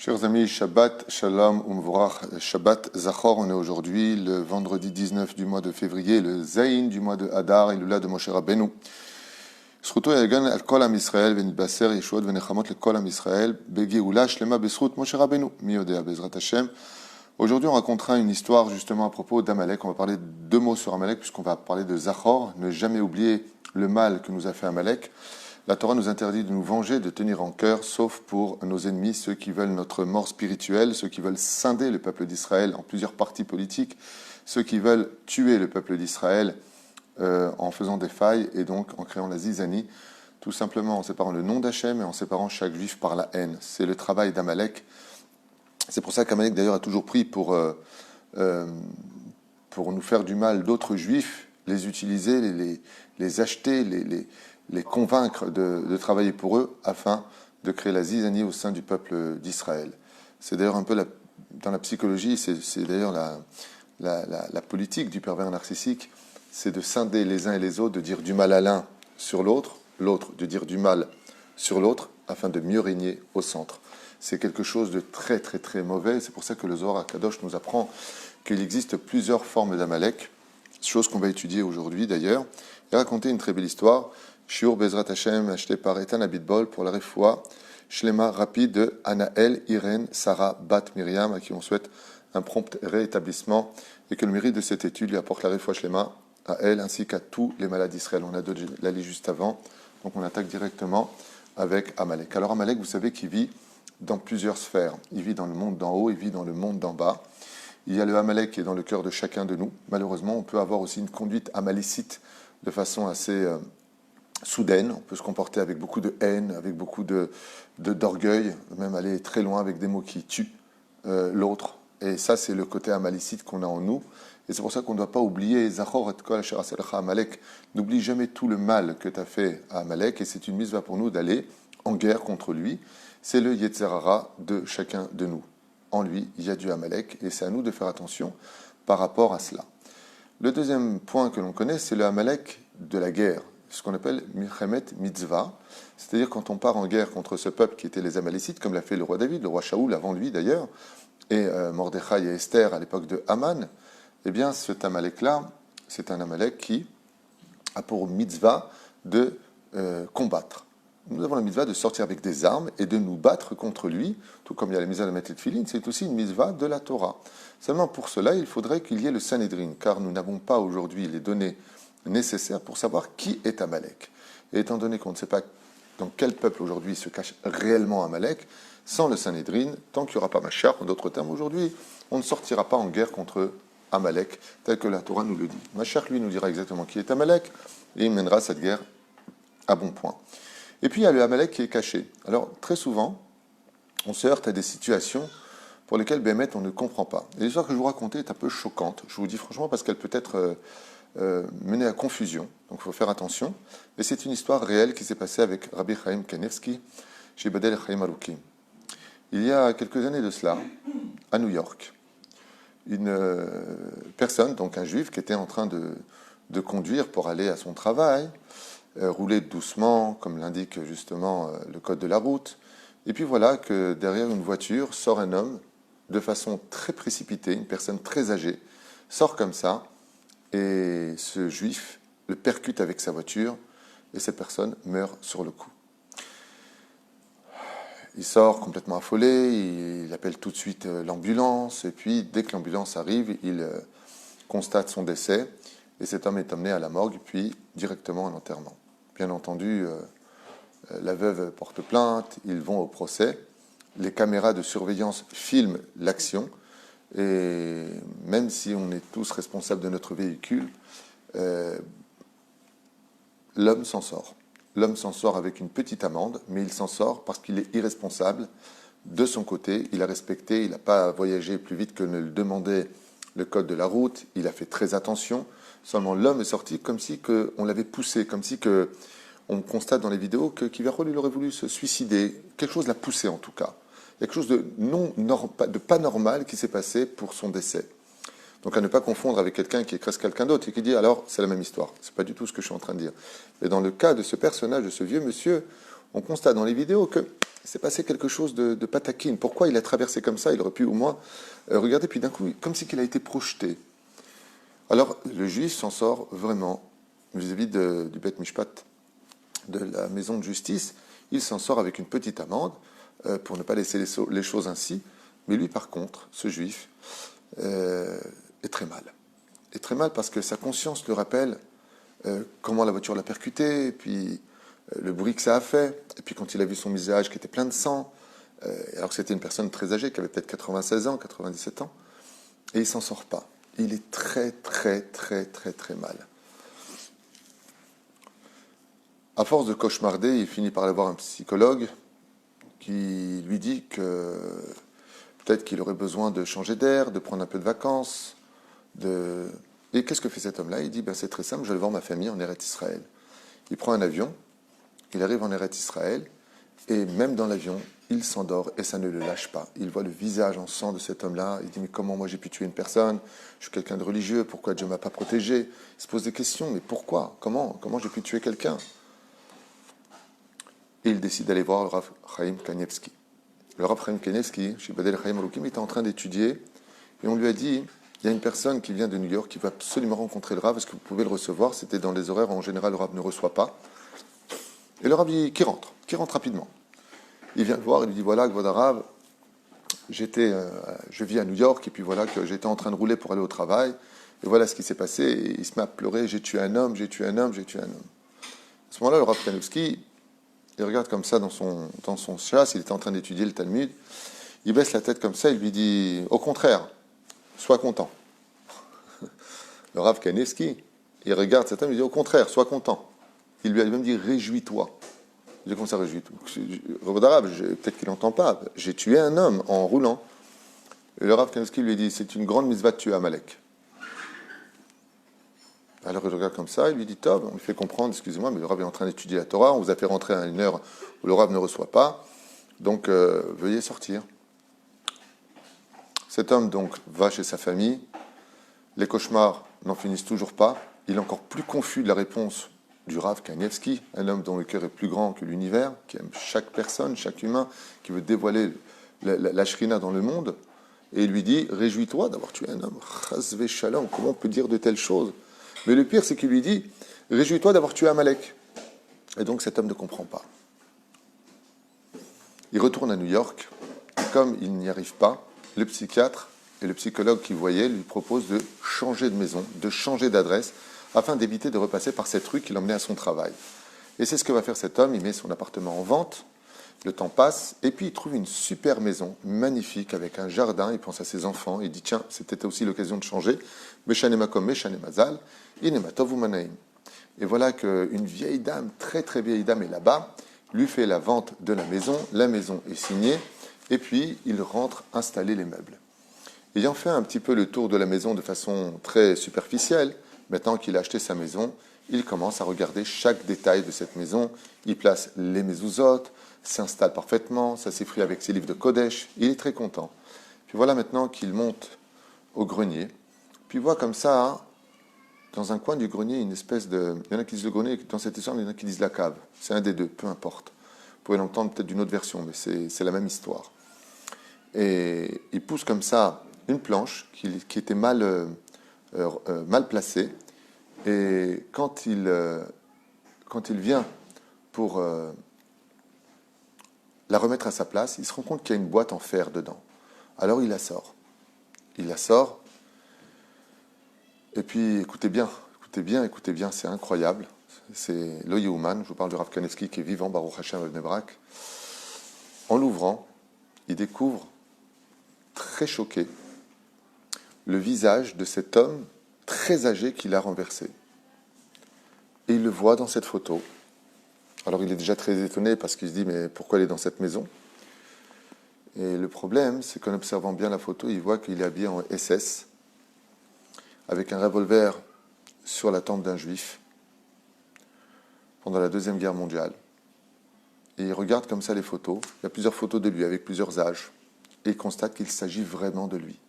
Chers amis, Shabbat, Shalom, Umvorach, Shabbat, Zachor, on est aujourd'hui le vendredi 19 du mois de février, le Zayin du mois de Hadar, et l'Ula de Moshe Rabbeinu. Zchuto yagan al kol am Yisrael, venitbaser Yeshuot venechamot le kol am Yisrael, begeula shlema besrut Moshe Rabbeinu, mi yodea bezrat Hashem. Aujourd'hui, on racontera une histoire justement à propos d'Amalek. On va parler deux mots sur Amalek, puisqu'on va parler de Zachor, ne jamais oublier le mal que nous a fait Amalek. La Torah nous interdit de nous venger, de tenir en cœur, sauf pour nos ennemis, ceux qui veulent notre mort spirituelle, ceux qui veulent scinder le peuple d'Israël en plusieurs partis politiques, ceux qui veulent tuer le peuple d'Israël en faisant des failles et donc en créant la zizanie, tout simplement en séparant le nom d'Hachem et en séparant chaque juif par la haine. C'est le travail d'Amalek. C'est pour ça qu'Amalek d'ailleurs a toujours pris pour nous faire du mal d'autres juifs, les utiliser, les acheter, les convaincre de travailler pour eux afin de créer la zizanie au sein du peuple d'Israël. C'est d'ailleurs un peu dans la psychologie, c'est d'ailleurs la politique du pervers narcissique, c'est de scinder les uns et les autres, de dire du mal à l'un sur l'autre, l'autre de dire du mal sur l'autre afin de mieux régner au centre. C'est quelque chose de très très très mauvais, c'est pour ça que le Zohar HaKadosh nous apprend qu'il existe plusieurs formes d'Amalek, chose qu'on va étudier aujourd'hui d'ailleurs, et raconter une très belle histoire. Shiur Bezrat Hashem, acheté par Ethan Abitbol pour la refoua Shlema rapide de Anaël Irène Sarah Bat Myriam, à qui on souhaite un prompt rétablissement et que le mérite de cette étude lui apporte la refoua Shlema à elle ainsi qu'à tous les malades d'Israël. On a donné la liste juste avant, donc on attaque directement avec Amalek. Alors Amalek, vous savez qu'il vit dans plusieurs sphères. Il vit dans le monde d'en haut, il vit dans le monde d'en bas. Il y a le Amalek qui est dans le cœur de chacun de nous. Malheureusement, on peut avoir aussi une conduite amalécite de façon assez soudaine, on peut se comporter avec beaucoup de haine, avec beaucoup d'orgueil, même aller très loin avec des mots qui tuent l'autre. Et ça, c'est le côté amalécite qu'on a en nous. Et c'est pour ça qu'on ne doit pas oublier Zachor et kol asher aselecha Amalek. N'oublie jamais tout le mal que tu as fait à Amalek. Et c'est une mitzvah pour nous d'aller en guerre contre lui. C'est le Yetzer Hara de chacun de nous. En lui, il y a du Amalek. Et c'est à nous de faire attention par rapport à cela. Le deuxième point que l'on connaît, c'est le Amalek de la guerre. Ce qu'on appelle Milchemet Mitzvah, c'est-à-dire quand on part en guerre contre ce peuple qui était les Amalécites, comme l'a fait le roi David, le roi Shaoul avant lui d'ailleurs, et Mordechai et Esther à l'époque de Haman, eh bien cet Amalek-là, c'est un Amalek qui a pour mitzvah de combattre. Nous avons la mitzvah de sortir avec des armes et de nous battre contre lui, tout comme il y a la mitzvah de mettre le tefillin, c'est aussi une mitzvah de la Torah. Seulement pour cela, il faudrait qu'il y ait le Sanhédrin, car nous n'avons pas aujourd'hui les données nécessaire pour savoir qui est Amalek. Et étant donné qu'on ne sait pas dans quel peuple aujourd'hui se cache réellement Amalek, sans le Sanhédrin, tant qu'il n'y aura pas Mashiach, en d'autres termes, aujourd'hui, on ne sortira pas en guerre contre Amalek, tel que la Torah nous le dit. Mashiach, lui, nous dira exactement qui est Amalek, et il mènera cette guerre à bon point. Et puis, il y a le Amalek qui est caché. Alors, très souvent, on se heurte à des situations pour lesquelles, Bémet, on ne comprend pas. Et l'histoire que je vous racontais est un peu choquante, je vous dis franchement, parce qu'elle peut être menée à confusion, donc il faut faire attention. Mais c'est une histoire réelle qui s'est passée avec Rabbi Chaim Kanievski chez Badel Chaim Arukim. Il y a quelques années de cela, à New York, une personne, donc un juif, qui était en train de conduire pour aller à son travail, rouler doucement, comme l'indique justement le code de la route. Et puis voilà que derrière une voiture sort un homme de façon très précipitée, une personne très âgée, sort comme ça, et ce juif le percute avec sa voiture et cette personne meurt sur le coup. Il sort complètement affolé, il appelle tout de suite l'ambulance et puis dès que l'ambulance arrive, il constate son décès et cet homme est emmené à la morgue puis directement à l'enterrement. Bien entendu, la veuve porte plainte, ils vont au procès, les caméras de surveillance filment l'action. Et même si on est tous responsables de notre véhicule, l'homme s'en sort. L'homme s'en sort avec une petite amende, mais il s'en sort parce qu'il est irresponsable de son côté. Il a respecté, il n'a pas voyagé plus vite que ne le demandait le code de la route. Il a fait très attention. Seulement l'homme est sorti comme si on l'avait poussé, comme si on constate dans les vidéos que Kivarol il aurait voulu se suicider. Quelque chose l'a poussé en tout cas. Il y a quelque chose de pas normal qui s'est passé pour son décès. Donc à ne pas confondre avec quelqu'un qui écrase quelqu'un d'autre et qui dit alors c'est la même histoire. C'est pas du tout ce que je suis en train de dire. Mais dans le cas de ce personnage, de ce vieux monsieur, on constate dans les vidéos que Il s'est passé quelque chose de pas taquine. Pourquoi il a traversé comme ça? Il aurait pu au moins regarder, puis d'un coup, comme si qu'il a été projeté. Alors, le juif s'en sort vraiment vis-à-vis du Beth Mishpat, de la maison de justice. Il s'en sort avec une petite amende pour ne pas laisser les choses ainsi. Mais lui, par contre, ce juif, est très mal. Est très mal parce que sa conscience le rappelle comment la voiture l'a percuté, et puis le bruit que ça a fait, et puis quand il a vu son visage qui était plein de sang, alors que c'était une personne très âgée, qui avait peut-être 96 ans, 97 ans, et il s'en sort pas. Il est très, très, très, très, très mal. À force de cauchemarder, il finit par aller voir un psychologue qui lui dit que peut-être qu'il aurait besoin de changer d'air, de prendre un peu de vacances. Et qu'est-ce que fait cet homme-là? Il dit, c'est très simple, je vais aller voir ma famille en Eretz Israël. Il prend un avion, il arrive en Eretz Israël, et même dans l'avion, il s'endort et ça ne le lâche pas. Il voit le visage en sang de cet homme-là. Il dit, mais comment moi j'ai pu tuer une personne? Je suis quelqu'un de religieux, pourquoi Dieu ne m'a pas protégé? Il se pose des questions, mais pourquoi? Comment j'ai pu tuer quelqu'un? Et il décide d'aller voir le Rav Chaim Kanievski. Le Rav Chaim Kanievski, chez Badel Chaim Alukim, était en train d'étudier, et on lui a dit, il y a une personne qui vient de New York qui va absolument rencontrer le Rav, est-ce que vous pouvez le recevoir? C'était dans les horaires où en général le Rav ne reçoit pas. Et le Rav qui rentre rapidement. Il vient le voir, il lui dit, voilà, Kvod Rav, je vis à New York, et puis voilà que j'étais en train de rouler pour aller au travail, et voilà ce qui s'est passé, et il se met à pleurer, j'ai tué un homme, j'ai tué un homme, j'ai tué un homme. À ce moment-là, le Rav Kanievski, il regarde comme ça dans son chasse, il était en train d'étudier le Talmud, il baisse la tête comme ça, il lui dit, au contraire, sois content. Le Rav Kanievski, il regarde cet homme, il dit, au contraire, sois content. Il lui a même dit, réjouis-toi. Il dit, comment ça, réjouis-toi? Rav arabe, peut-être qu'il n'entend pas, j'ai tué un homme en roulant. Et le Rav Kanievski lui dit, c'est une grande mitzvah de tuer Amalek. Alors il regarde comme ça, il lui dit, Tov, on lui fait comprendre, excusez-moi, mais le Rav est en train d'étudier la Torah, on vous a fait rentrer à une heure où le Rav ne reçoit pas, donc veuillez sortir. Cet homme donc va chez sa famille, les cauchemars n'en finissent toujours pas, il est encore plus confus de la réponse du Rav Kanievski, un homme dont le cœur est plus grand que l'univers, qui aime chaque personne, chaque humain, qui veut dévoiler la Shrina dans le monde, et il lui dit, réjouis-toi d'avoir tué un homme, Chas v'shalom, comment on peut dire de telles choses? Mais le pire, c'est qu'il lui dit, réjouis-toi d'avoir tué Amalek. Et donc cet homme ne comprend pas. Il retourne à New York, et comme il n'y arrive pas, le psychiatre et le psychologue qu'il voyait lui proposent de changer de maison, de changer d'adresse, afin d'éviter de repasser par cette rue qui l'emmenait à son travail. Et c'est ce que va faire cet homme, il met son appartement en vente, le temps passe, et puis il trouve une super maison, magnifique, avec un jardin, il pense à ses enfants, il dit, tiens, c'était aussi l'occasion de changer, Meshane Makom, Meshane Mazal, Inematov Umanaim. Et voilà qu'une vieille dame, très très vieille dame est là-bas, lui fait la vente de la maison est signée, et puis il rentre installer les meubles. Ayant fait un petit peu le tour de la maison de façon très superficielle, maintenant qu'il a acheté sa maison, il commence à regarder chaque détail de cette maison, il place les mezuzot, s'installe parfaitement, ça s'effraie avec ses livres de Kodesh, il est très content. Puis voilà maintenant qu'il monte au grenier, puis il voit comme ça, dans un coin du grenier, une espèce de... Il y en a qui disent le grenier, dans cette histoire, il y en a qui disent la cave. C'est un des deux, peu importe. Vous pouvez l'entendre peut-être d'une autre version, mais c'est la même histoire. Et il pousse comme ça une planche qui était mal placée, et quand il vient pour la remettre à sa place, il se rend compte qu'il y a une boîte en fer dedans. Alors il la sort. Et puis écoutez bien, c'est incroyable. C'est Lo Yehuman, je vous parle de Rav Kanievski qui est vivant, Baruch Hashem Bnei Brak. En l'ouvrant, il découvre, très choqué, le visage de cet homme très âgé qu'il a renversé. Et il le voit dans cette photo. Alors il est déjà très étonné parce qu'il se dit, mais pourquoi il est dans cette maison? Et le problème, c'est qu'en observant bien la photo, il voit qu'il est habillé en SS, avec un revolver sur la tempe d'un juif, pendant la Deuxième Guerre mondiale. Et il regarde comme ça les photos. Il y a plusieurs photos de lui avec plusieurs âges. Et il constate qu'il s'agit vraiment de lui.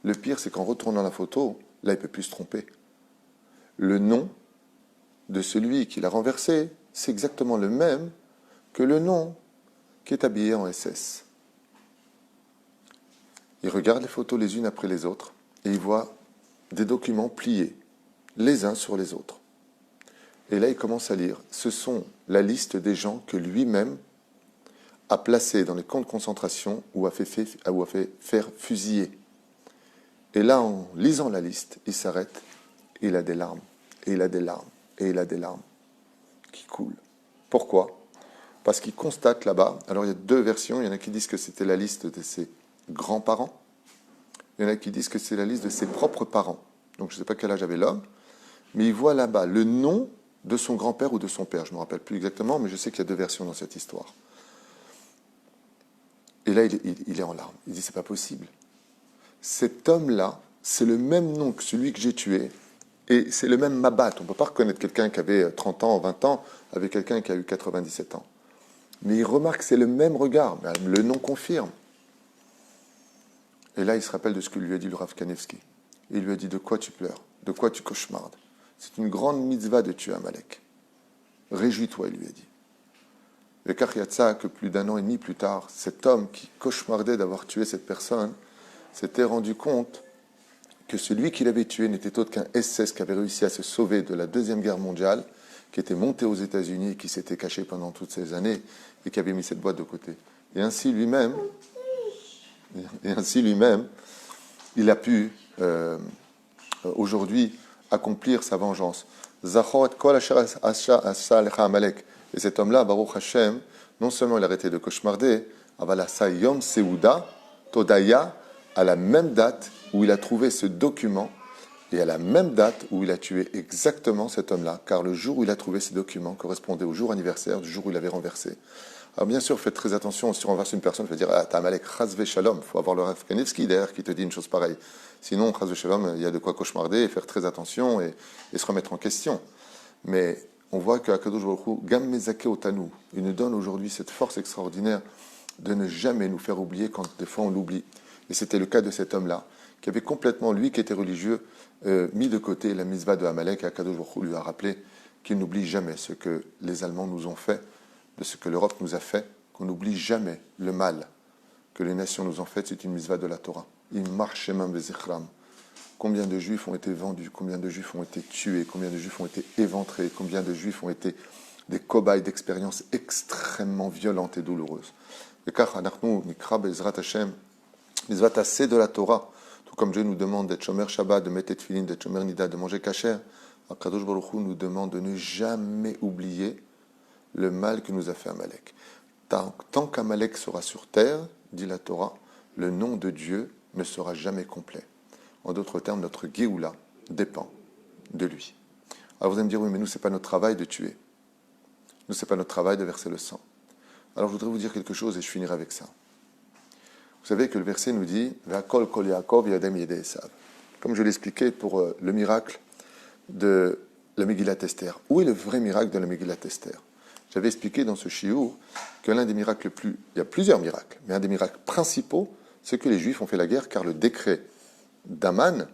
Le pire, c'est qu'en retournant la photo, là, il ne peut plus se tromper. Le nom de celui qui l'a renversé, c'est exactement le même que le nom qui est habillé en SS. Il regarde les photos les unes après les autres et il voit des documents pliés, les uns sur les autres. Et là, il commence à lire. Ce sont la liste des gens que lui-même a placés dans les camps de concentration ou a fait faire fusiller. Et là, en lisant la liste, il s'arrête et il a des larmes, et il a des larmes, et il a des larmes qui coulent. Pourquoi ? Parce qu'il constate là-bas, alors il y a deux versions, il y en a qui disent que c'était la liste de ses grands-parents, il y en a qui disent que c'est la liste de ses propres parents. Donc je ne sais pas quel âge avait l'homme, mais il voit là-bas le nom de son grand-père ou de son père. Je ne me rappelle plus exactement, mais je sais qu'il y a deux versions dans cette histoire. Et là, il est en larmes. Il dit, c'est pas possible. Cet homme-là, c'est le même nom que celui que j'ai tué, et c'est le même mabat. On ne peut pas reconnaître quelqu'un qui avait 30 ans, 20 ans, avec quelqu'un qui a eu 97 ans. Mais il remarque que c'est le même regard. Le nom confirme. Et là, il se rappelle de ce que lui a dit le Rav Kanevski. Il lui a dit, de quoi tu pleures ? De quoi tu cauchemardes ? C'est une grande mitzvah de tuer Amalek. Réjouis-toi, il lui a dit. Et Kariatsa, que plus d'un an et demi plus tard, cet homme qui cauchemardait d'avoir tué cette personne, s'était rendu compte que celui qu'il avait tué n'était autre qu'un SS qui avait réussi à se sauver de la Deuxième Guerre mondiale, qui était monté aux États-Unis et qui s'était caché pendant toutes ces années et qui avait mis cette boîte de côté. Et ainsi lui-même, il a pu aujourd'hui accomplir sa vengeance. Et cet homme-là, Baruch Hashem, non seulement il a arrêté de cauchemarder, Yom Seuda, Todaya, à la même date où il a trouvé ce document, et à la même date où il a tué exactement cet homme-là, car le jour où il a trouvé ces documents correspondait au jour anniversaire du jour où il avait renversé. Alors bien sûr, faites très attention, si on renverse une personne, il faut dire, ah, t'as Amalek, Chazve Shalom, il faut avoir le Rav Kanevski derrière qui te dit une chose pareille. Sinon, Chazve Shalom, il y a de quoi cauchemarder et faire très attention et se remettre en question. Mais on voit qu'Akadosh Baruch Hu, Gam Mezake Otanu, il nous donne aujourd'hui cette force extraordinaire de ne jamais nous faire oublier quand des fois on l'oublie. Et c'était le cas de cet homme-là, qui avait complètement, lui qui était religieux, mis de côté la mitzvah de Amalek, et Akadosh Baruch Hu lui a rappelé qu'il n'oublie jamais ce que les Allemands nous ont fait, de ce que l'Europe nous a fait, qu'on n'oublie jamais le mal que les nations nous ont fait, c'est une mitzvah de la Torah. Combien de juifs ont été vendus, combien de juifs ont été tués, combien de juifs ont été éventrés, combien de juifs ont été des cobayes d'expériences extrêmement violentes et douloureuses. Et car anachnu nikra bezrat Hashem, mitzvah assez de la Torah, tout comme Dieu nous demande d'être shomer Shabbat, de mettre tefillin, d'être shomer nida, de manger kasher, Akadosh Baruch Hu nous demande de ne jamais oublier le mal que nous a fait Amalek. Tant qu'Amalek sera sur terre, dit la Torah, le nom de Dieu ne sera jamais complet. En d'autres termes, notre Géoula dépend de lui. Alors vous allez me dire, oui, mais nous, ce n'est pas notre travail de tuer. Nous, ce n'est pas notre travail de verser le sang. Alors je voudrais vous dire quelque chose et je finirai avec ça. Vous savez que le verset nous dit « Ve'akol kol Yaakov yadem yedei Esav ». Comme je l'expliquais pour le miracle de la Megillat Esther. Où est le vrai miracle de la Megillat Esther ? J'avais expliqué dans ce shiur que l'un des miracles il y a plusieurs miracles, mais un des miracles principaux, c'est que les Juifs ont fait la guerre car le décret d'Aman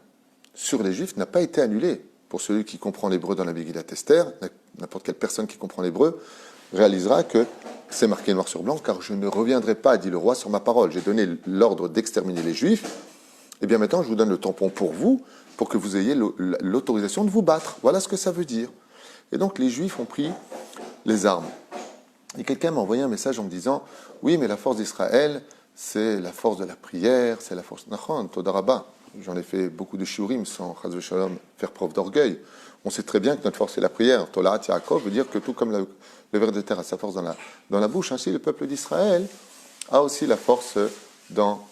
sur les Juifs n'a pas été annulé. Pour celui qui comprend l'hébreu dans la Megillat Esther, n'importe quelle personne qui comprend l'hébreu réalisera que c'est marqué noir sur blanc, car je ne reviendrai pas, dit le roi, sur ma parole. J'ai donné l'ordre d'exterminer les Juifs, et bien maintenant je vous donne le tampon pour vous, pour que vous ayez l'autorisation de vous battre. Voilà ce que ça veut dire. Et donc les Juifs ont pris les armes. Et quelqu'un m'a envoyé un message en me disant « Oui, mais la force d'Israël, c'est la force de la prière, c'est la force... » Nachon, Todarabah. J'en ai fait beaucoup de shiurim sans Chaz v'Shalom faire preuve d'orgueil. On sait très bien que notre force c'est la prière. Tolat Yaakov veut dire que tout comme le ver de terre a sa force dans la bouche, ainsi le peuple d'Israël a aussi la force dans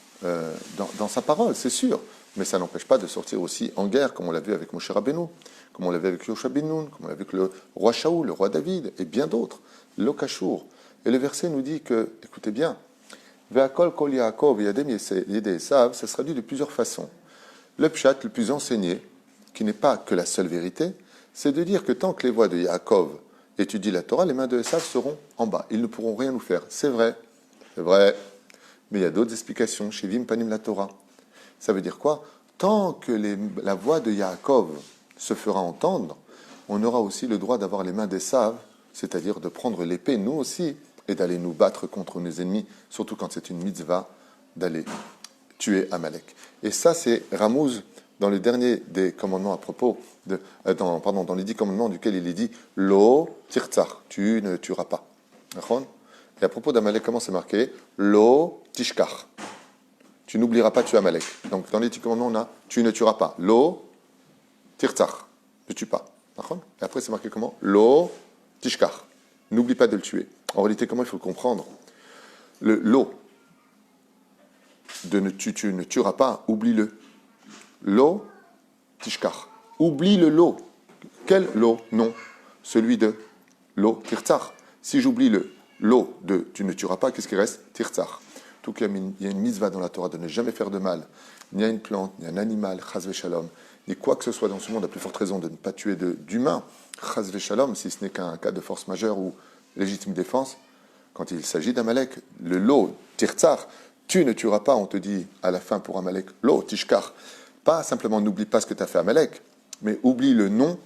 sa parole, c'est sûr. Mais ça n'empêche pas de sortir aussi en guerre, comme on l'a vu avec Moshe Rabbeinu, comme on l'a vu avec Yoshua ben Nun, comme on l'a vu avec le roi Shaoul, le roi David, et bien d'autres, l'Okashour. Et le verset nous dit que, écoutez bien, Ve'akol kol Yaakov yadem yedei Esav, ça se traduit de plusieurs façons. Le pshat le plus enseigné, qui n'est pas que la seule vérité, c'est de dire que tant que les voix de Yaakov étudient la Torah, les mains de Esav seront en bas. Ils ne pourront rien nous faire. C'est vrai, mais il y a d'autres explications. Shivim panim la Torah. Ça veut dire quoi ? Tant que la voix de Yaakov se fera entendre, on aura aussi le droit d'avoir les mains d'Esav, c'est-à-dire de prendre l'épée, nous aussi, et d'aller nous battre contre nos ennemis, surtout quand c'est une mitzvah, d'aller tuer Amalek. Et ça, c'est Ramouz dans le dernier des commandements à propos dans les 10 commandements duquel il est dit Lo tirtzar, tu ne tueras pas. Et à propos d'Amalek, comment c'est marqué? Lo tishkar, tu n'oublieras pas de tuer Amalek. Donc dans les 10 commandements, on a tu ne tueras pas. Lo tirtzar, ne tue pas. Et après, c'est marqué comment? Lo tishkar, n'oublie pas de le tuer. En réalité, comment il faut le comprendre? Le lo de tu ne tueras pas, oublie-le. Lo tishkar, oublie le lo. Quel lo? Non, celui de lo tirtzar. Si j'oublie le lo de tu ne tueras pas, qu'est-ce qui reste? Tirtzar. Tout qu'il y a une mitzvah dans la Torah de ne jamais faire de mal, ni à une plante, ni à un animal, chas v'shalom, ni quoi que ce soit dans ce monde, à plus forte raison de ne pas tuer d'humains, chas v'shalom, si ce n'est qu'un cas de force majeure ou légitime défense. Quand il s'agit d'Amalek, le lo, tirtzar, tu ne tueras pas, on te dit à la fin pour Amalek, lo, tishkar. Pas simplement n'oublie pas ce que tu as fait à Amalek, mais oublie le nom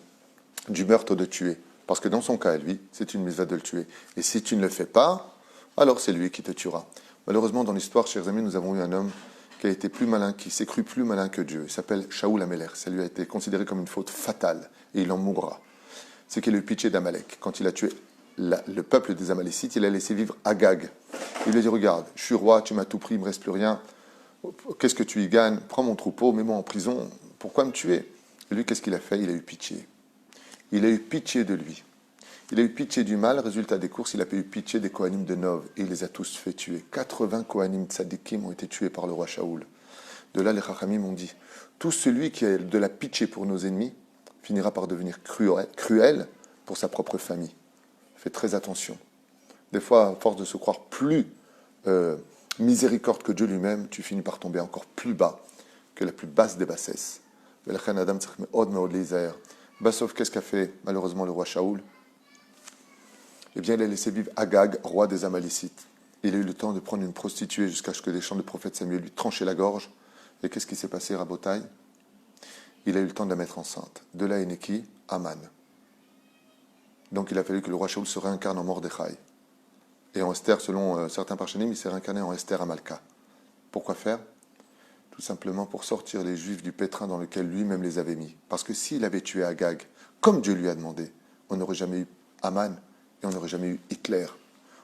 du meurtre de tuer. Parce que dans son cas, lui, c'est une mitzvah de le tuer. Et si tu ne le fais pas, alors c'est lui qui te tuera. Malheureusement, dans l'histoire, chers amis, nous avons eu un homme qui a été plus malin, qui s'est cru plus malin que Dieu. Il s'appelle Shaoul Améler. Ça lui a été considéré comme une faute fatale. Et il en mourra. C'est qu'il a eu pitié d'Amalek. Quand il a tué le peuple des Amalécites, il a laissé vivre Agag. Il lui a dit, regarde, je suis roi, tu m'as tout pris, il ne me reste plus rien. Qu'est-ce que tu y gagnes? Prends mon troupeau, mets-moi en prison. Pourquoi me tuer? Et lui, qu'est-ce qu'il a fait? Il a eu pitié. Il a eu pitié de lui. Il a eu pitié du mal. Résultat des courses, il a eu pitié des Kohanim de Nov. Et il les a tous fait tuer. 80 Kohanim tzadikim ont été tués par le roi Shaoul. De là, les Chachamim ont dit, tout celui qui a de la pitié pour nos ennemis finira par devenir cruel pour sa propre famille. Fais très attention. Des fois, à force de se croire plus miséricorde que Dieu lui-même, tu finis par tomber encore plus bas que la plus basse des bassesses. Bassov, qu'est-ce qu'a fait malheureusement le roi Shaoul? Eh bien, il a laissé vivre Agag, roi des Amalécites. Il a eu le temps de prendre une prostituée jusqu'à ce que les chants du prophète Samuel lui tranchaient la gorge. Et qu'est-ce qui s'est passé, Rabotai? Il a eu le temps de la mettre enceinte. De là est né qui? Aman. Donc il a fallu que le roi Shaoul se réincarne en Mordechai. Et en Esther, selon certains parchenim, il s'est réincarné en Esther à Malka. Pourquoi faire? Tout simplement pour sortir les Juifs du pétrin dans lequel lui-même les avait mis. Parce que s'il avait tué Agag, comme Dieu lui a demandé, on n'aurait jamais eu Aman et on n'aurait jamais eu Hitler.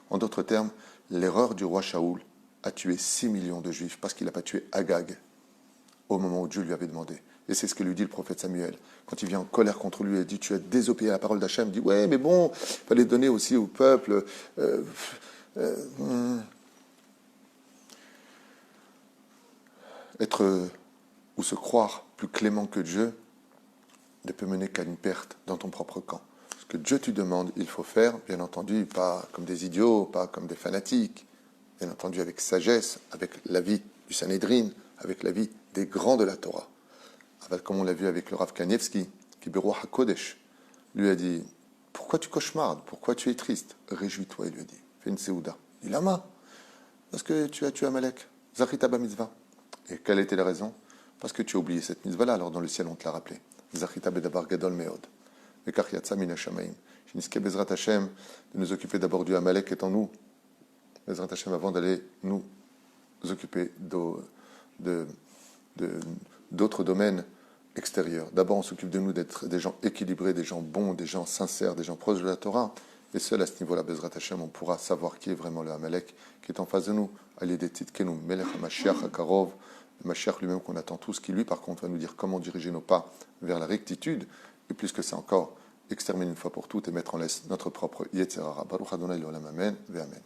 En d'autres termes, l'erreur du roi Shaoul a tué 6 millions de Juifs parce qu'il n'a pas tué Agag au moment où Dieu lui avait demandé. Et c'est ce que lui dit le prophète Samuel. Quand il vient en colère contre lui, il dit, tu as désobéi à la parole d'Hachem. Il dit, ouais, mais bon, il fallait donner aussi au peuple. Être ou se croire plus clément que Dieu ne peut mener qu'à une perte dans ton propre camp. Ce que Dieu te demande, il faut faire, bien entendu, pas comme des idiots, pas comme des fanatiques, bien entendu avec sagesse, avec l'avis du Sanhédrin, avec l'avis des grands de la Torah. Comme on l'a vu avec le Rav Kanievski, qui Beroua HaKodesh, lui a dit, pourquoi tu cauchemardes? Pourquoi tu es triste? Réjouis-toi, il lui a dit. Fais une séouda. Il dit, lama, parce que tu as tué Amalek. Zachita ba mitzvah. Et quelle était la raison? Parce que tu as oublié cette mitzvah-là, alors dans le ciel on te l'a rappelé. Zachita bedabar gadol meod. Vekach yatsa min hashamaim. Shiniske bezrat Hashem, de nous occuper d'abord du Amalek étant nous. Bezrat Hashem, avant d'aller nous occuper d'autres domaines extérieurs. D'abord, on s'occupe de nous d'être des gens équilibrés, des gens bons, des gens sincères, des gens proches de la Torah. Et seul à ce niveau-là, Bezrat Hashem, on pourra savoir qui est vraiment le Amalek, qui est en face de nous. Allez des Tzidkenu, Melech HaMashiach HaKarov, le Mashiach lui-même qu'on attend tous, qui lui, par contre, va nous dire comment diriger nos pas vers la rectitude, et plus que c'est encore, exterminer une fois pour toutes et mettre en laisse notre propre Yetzirah. Baruch Adonai l'Olam, Amen, ve Amen.